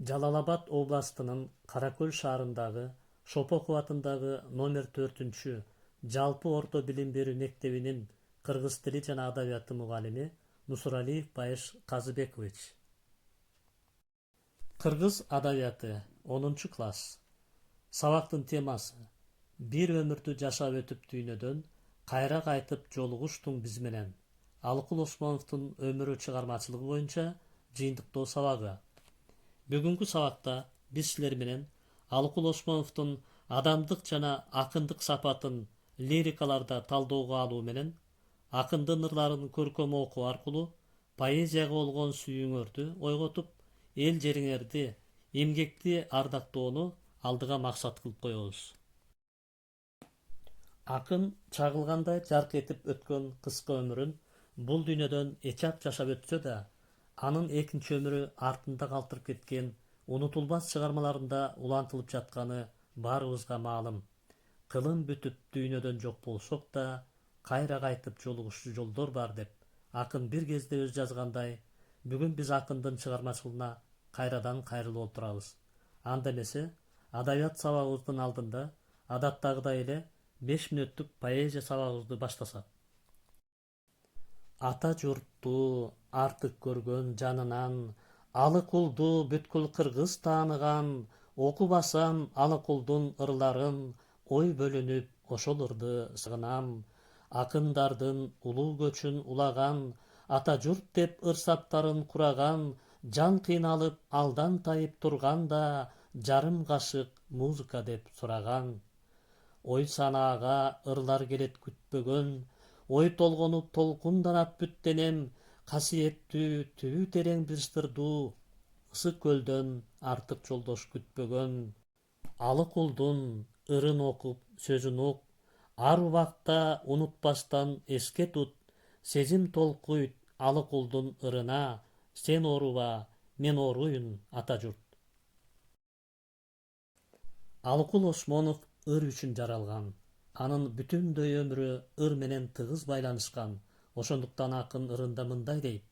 Жалал-Абад областынын Каракөл шаарындагы Шопоков атындагы номер 4 жалпы орто билим берүү мектебинин кыргыз тили жана адабияты мугалими Нусуралиев Байыш Казыбекович. Кыргыз адабияты 10 класс. Сабактын темасы: бир өмүрдү жашап өтүп дүйнөдөн кайра кайтып жолугуштуң биз менен. Алыкул Осмоновдун өмүрү чыгармачылыгы боюнча жыйынтыктоо сабагы. Бүгүнкү сабакта биз силер менен Алыкул Осмоновдун адамдык жана акындык сапатын лирикаларда талоого алуу менен акындын ырларын көркөм окуу аркылуу поэзияга болгон сүйүүңөрдү ойготуп, эл жериңерди, эмгекти ардактоону алдыга максат кылып коебуз. Акын чагылгандай жарк этип өткөн кыска өмүрүн бул дүйнөдөн эчап жашап өтсө да, анын экинчи өмүрү артында калтырып кеткен унутулбас чыгармаларында улантылып жатканы баарыбызга маалым. Кылым бүтүп дүйнөдөн жок болсок да, кайра кайтып жолугушуу жолдор бар деп акын бир кезде өз жазгандай, бүгүн биз акындын чыгармачылыгына кайрадан кайрылып отурабыз. Анда эмесе, адабият сабагыбыздын алдында адаттагыдай эле 5 мүнөттүк поэзия сабагыбызды баштасак. Ата журтту артык көргөн жанынан, Алыкулду бүткүл кыргыз тааныган, окубасам Алыкулдун ырларын, ой бөлүнүп ошол ырды сагынам. Акындардын улуу көчүн улаган, ата журт деп ырсаттарын кураган, жан кыйналып алдан тайып турганда, жарым кашык музыка деп сураган. Ой санаага ырлар келет күтпөгөн, ой толгонуп толкунданат бүттенем, касиеттүү түбү терең бир сырдуу, ысык көлдөн артык жолдош күтпөгөн. Алыкулдун ырын окуп сөзүн ук, ар убакта унутпастан эске тут, сезим толкуйт Алыкулдун ырына, сен ооруба, мен ооруйун ата журт. Алыкул Осмонов ыр үчүн жаралган. Анын бүтүндөй өмүрү ыр менен тыгыз байланышкан. Ошондуктан акын ырында мындай дейт: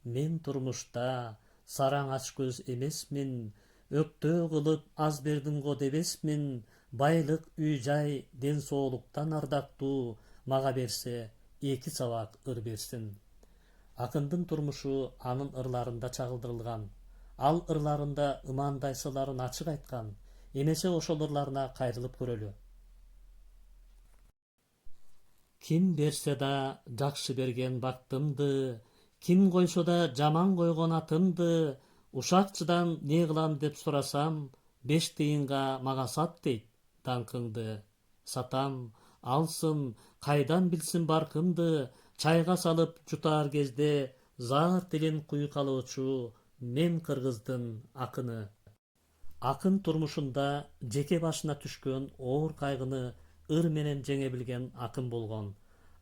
мен турмушта сараң ач көз эмесмин, өктөө кылып аз бердим го дебесмин, байлык, үй жай, ден соолуктан ардактуу, мага берсе эки сабак ыр берсин. Акындын турмушу анын ырларында чагылдырылган. Ал ырларында ымандайсыларын ачык айткан. Эмесе ошол ырларына кайрылып көрөлү. Ким берсе да жакшы берген бактымды, ким койсо да жаман койгон атымды, ушакчыдан не кылам деп сурасам, 5 тыйынга мага сат дейт даңкыңды. Сатам, алсын, кайдан билсин баркымды, чайга салып жутаар кезде, заар тилин куйкалоочу мен кыргыздын акыны. Акын турмушунда жеке башына түшкөн оор кайгыны ыр менен жеңе билген акын болгон.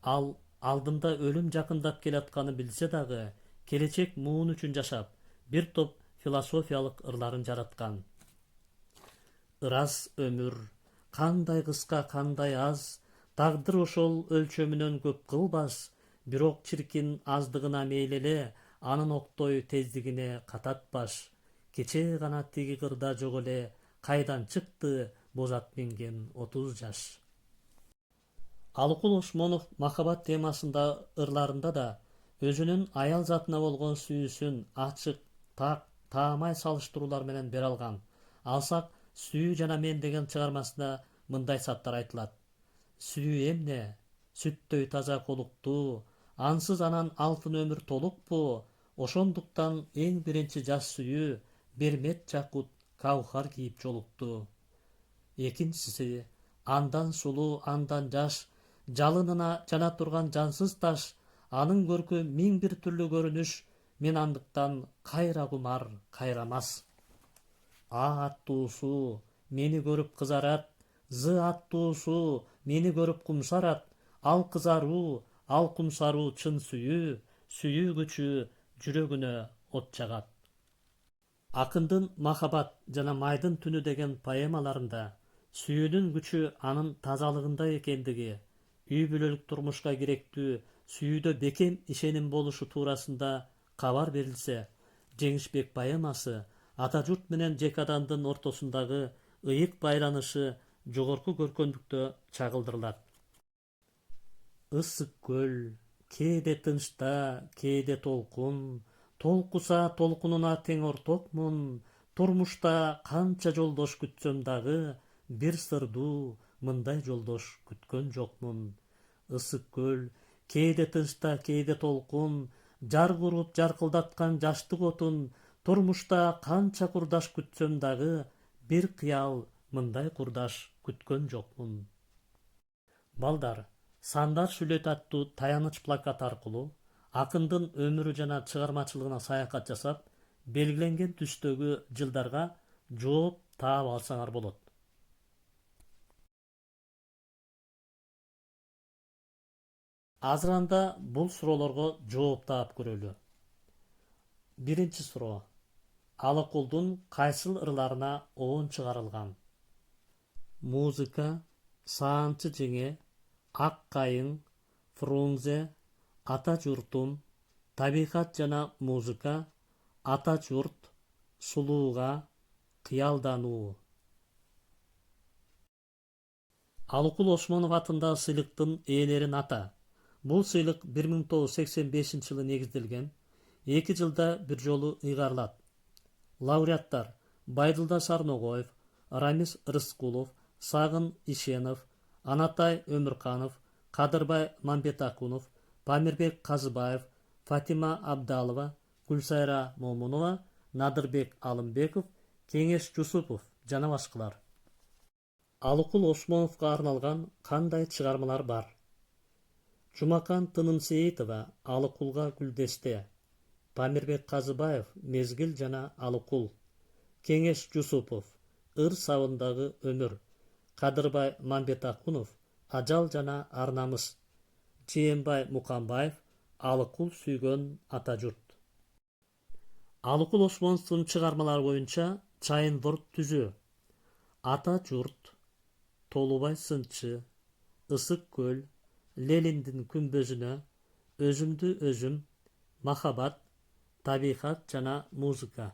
Ал алдында өлүм жакындап келатканы билсе дагы, келечек муун үчүн жашап, бир топ философиялык ырларын жараткан. Ырас өмүр, кандай кыска, кандай аз, тагдыр ошол өлчөмүнөн көп кылбас, бирок чиркин аздыгына мейлеле, анын октой тездигине кататпаш. Кечээ гана тиги кырда жок эле, кайдан чыкты бозат минген 30 жаш. Алыкул Осмонов махабат темасында ырларында да өзүнүн аял затына болгон сүйүүсүн ачык, так, таамай салыштыруулар менен бере алган. Алсак, Сүйүү жана мен деген чыгармасында мындай саттар айтылат: сүйүү эмне? Сүттөй таза колуктуу, ансыз анан алтын өмүр толукпу? Ошондуктан эң биринчи жаш сүйүү Бермет жакут каухар кийип жолукту. Экинчиси андан сулуу, андан жаш, жалынына жана турган жансыз таш, анын көркү 1000 түрлүү көрүнүш, мен андыктан кайра кумар, кайрамас. А аттуусу мени көрүп кызарат, З аттуусу мени көрүп кумсарат, ал кызаруу, ал кумсаруу чын сүйүү, сүйүү күчү жүрөгүнө от жагат. Акындын Махабат жана Майдын түнү деген поэмаларында сүйүүнүн күчү анын тазалыгында экендиги, үй бүлөлүк турмушка керектүү сүйүүдө бекем ишеним болушу туурасында кабар берилсе, Жеңишбек поэмасы ата журт менен жеке адамдын ортосундагы ыйык байланышы жогорку көркөмдүктө чагылдырылат. Ысык көл, кээде тынчта, кээде толкун, толкуса толкунуна тең ортокмун, турмушта канча жолдош күтсөм дагы, бир сырдуу мындай жолдош күткөн жокмун. Ысык көл, кээде тынчта, кээде толкун, жар куруп жаркылдаткан жаштык отун, турмушта канча курдаш күтсөм дагы, бир кыял мындай курдаш күткөн жокмун. Балдар, Сандар сүлөт аттуу таяныч плакат аркылуу акындын өмүрү жана чыгармачылыгына саякат жасап, белгиленген түстөгү жылдарга жооп таап алсаңар болот. Азыранда бул суроолорго жооп таап көрөлү. Биринчи суроо. Алыкулдун кайсыл ырларына оон чыгарылган? Музыка, Саанчы жеңе, Ак кайың, Фрунзе, Ата журтум, Табигат жана музыка, Ата журт, Сулууга, Кыялдануу. Алыкул Осмонов атындагы сыйлыктын ээлерин ата. Бул сыйлык 1985 жылы негизделген. 2 жылда бир жолу ыйгарылат. Лауреаттар: Байдылда Сарногоев, Рамис Рыскулов, Сагын Ишенов, Анатай Өмүрканов, Кадырбай Мамбетакунов, Памирбек Казыбаев, Фатима Абдалова, Гүлсайра Момунова, Надырбек Алымбеков, Кеңеш Жусупов жана башкалар. Алыкул Осмоновго арналган кандай чыгармалар бар? Жумакан Тынымсейитова Алыкулга гүлдесте, Памирбек Казыбаев Мезгил жана Алыкул, Кеңеш Жусупов Ыр сабындагы өмүр, Кадырбай Мамбетакунов Ажал жана Арнамыс, Жээнбай Мукамбаев Алыкул сүйгөн ата журт. Алыкул Осмоновдун чыгармалары боюнча Чайындор түзүү, Ата журт, Толубай сынчы, Ысык көл, Лелиндин күмбөзүнө, Өзүмдү өзүм, Махабат, Табигат жана музыка.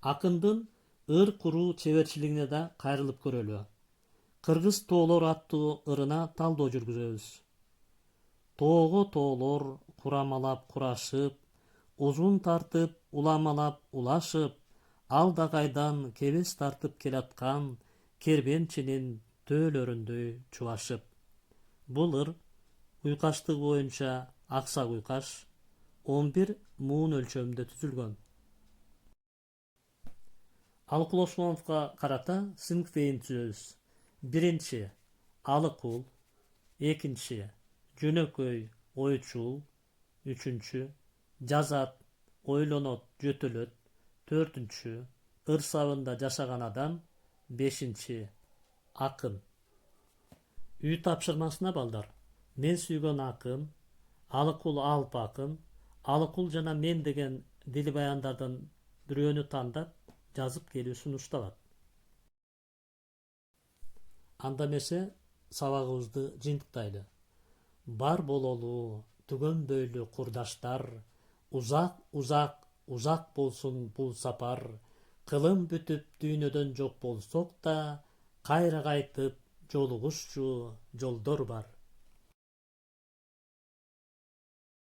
Акындын ыр куруу чеберчилигине да кайрылып көрөлү. Кыргыз тоолор аттуу ырына талдоо жүргүзөбүз. Тоого тоолор курамалап курашып, узун тартып уламалап улашып, алда кайдан кебес тартып келаткан кербенчинин төөлөрүндөй чубашып. Бул ыр уйкаштыгы боюнча аксак уйкаш 11 муун өлчөмүндө түзүлгөн. Алыкул Осмоновго карата сингфейн түзөбүз. Биринчи Алыкул, экинчи Жөнөкөй ойчул, үчүнчү Жазат, ойлонот, жөтөлөт, төртүнчү Ыр сабында жашаган адам, бешинчи Акын. Үй тапшырмасына балдар. Мен сүйгөн акын, Алыкул Алп акын, Алыкул жана мен деген дили баяндардан бирөөнү тандап жазып келүү сунушталат. Анда эмесе сабагыбызды жыйынтыктайлы. Бар бололу түгөнбөйлү курдаштар, узак узак болсун бул сапар, кылым бүтүп дүйнөдөн жок болсок да, кайра кайтып жолугушчу жолдор бар.